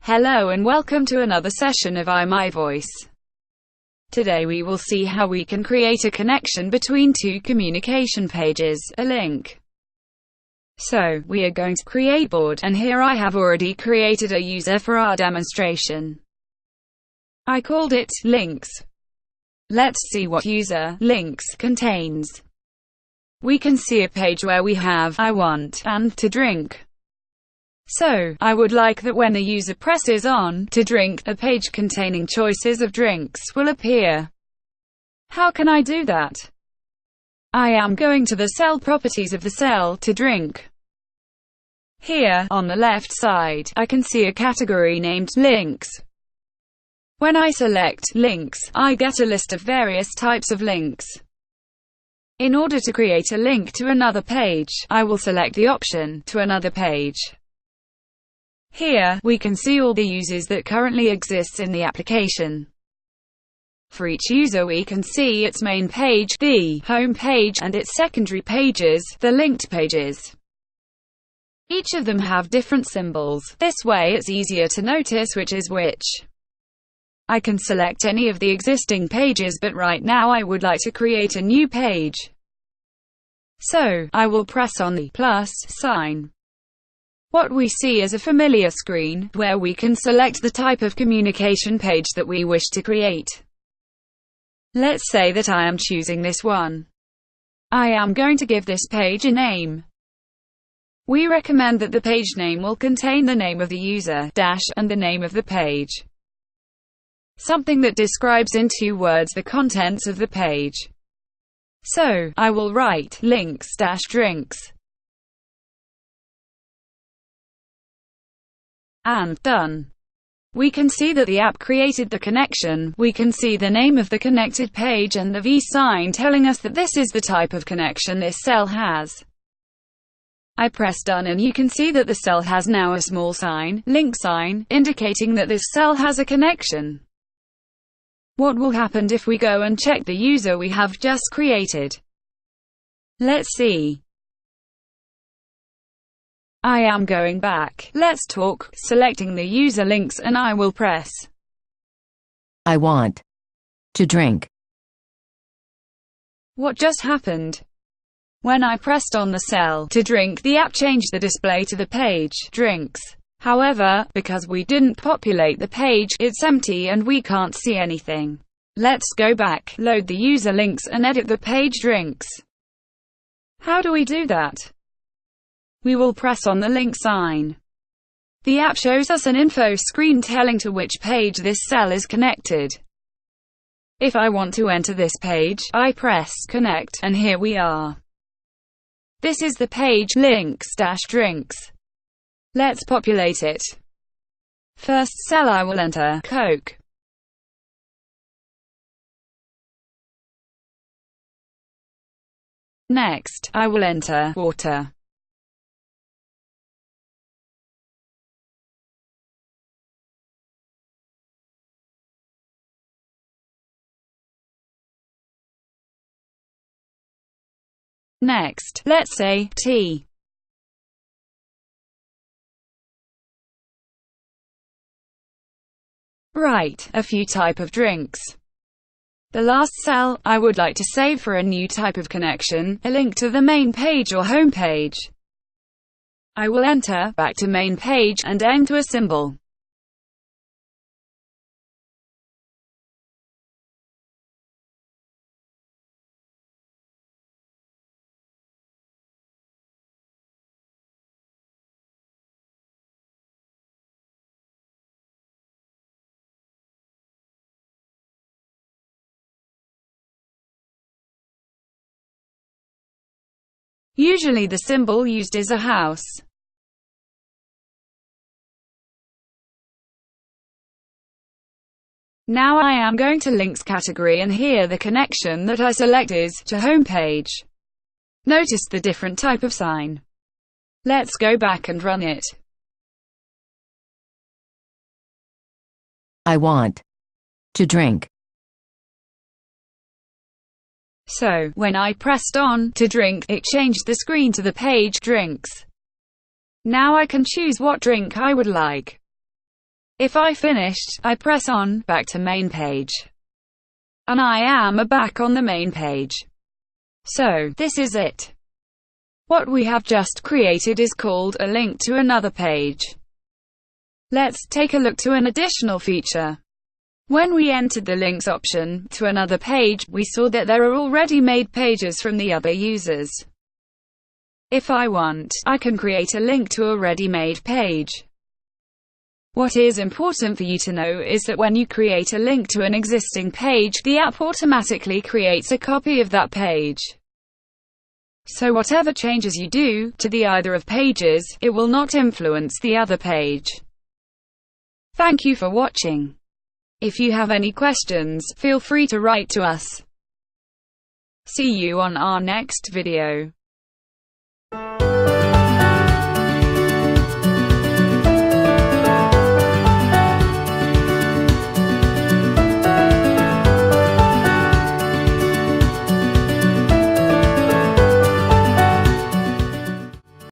Hello and welcome to another session of iMyVoice. Today we will see how we can create a connection between two communication pages, a link. So, we are going to create board, and here I have already created a user for our demonstration. I called it links. Let's see what user links contains. We can see a page where we have I want and to drink. So, I would like that when the user presses on to drink, a page containing choices of drinks will appear. How can I do that? I am going to the cell properties of the cell to drink. Here, on the left side, I can see a category named links. When I select links, I get a list of various types of links. In order to create a link to another page, I will select the option to another page. Here, we can see all the users that currently exists in the application. For each user we can see its main page, the home page, and its secondary pages, the linked pages. Each of them have different symbols. This way it's easier to notice which is which. I can select any of the existing pages, but right now I would like to create a new page. So, I will press on the plus sign. What we see is a familiar screen, where we can select the type of communication page that we wish to create. Let's say that I am choosing this one. I am going to give this page a name. We recommend that the page name will contain the name of the user, and the name of the page. Something that describes in 2 words the contents of the page. So, I will write links-drinks. And done. We can see that the app created the connection. We can see the name of the connected page and the V sign telling us that this is the type of connection this cell has. I press done and you can see that the cell has now a small sign, link sign, indicating that this cell has a connection. What will happen if we go and check the user we have just created? Let's see. I am going back. Let's talk, selecting the user links, and I will press I want to drink. What just happened? When I pressed on the cell to drink, the app changed the display to the page drinks. However, because we didn't populate the page, it's empty and we can't see anything. Let's go back, load the user links, and edit the page drinks. How do we do that? We will press on the link sign. The app shows us an info screen telling to which page this cell is connected. If I want to enter this page, I press connect, and here we are. This is the page links-drinks. Let's populate it. First cell I will enter Coke. Next, I will enter water. Next, let's say tea. Right, a few type of drinks. The last cell, I would like to save for a new type of connection, a link to the main page or home page. I will enter back to main page and enter a symbol. Usually the symbol used is a house. Now I am going to links category, and here the connection that I select is to home page. Notice the different type of sign. Let's go back and run it. I want to drink. So, when I pressed on to drink, it changed the screen to the page drinks. Now I can choose what drink I would like. If I finished, I press on, back to main page. And I am back on the main page. So, this is it. What we have just created is called a link to another page. Let's take a look to an additional feature. When we entered the links option to another page, we saw that there are already made pages from the other users. If I want, I can create a link to a ready-made page. What is important for you to know is that when you create a link to an existing page, the app automatically creates a copy of that page. So whatever changes you do to the either of pages, it will not influence the other page. Thank you for watching. If you have any questions, feel free to write to us. See you on our next video.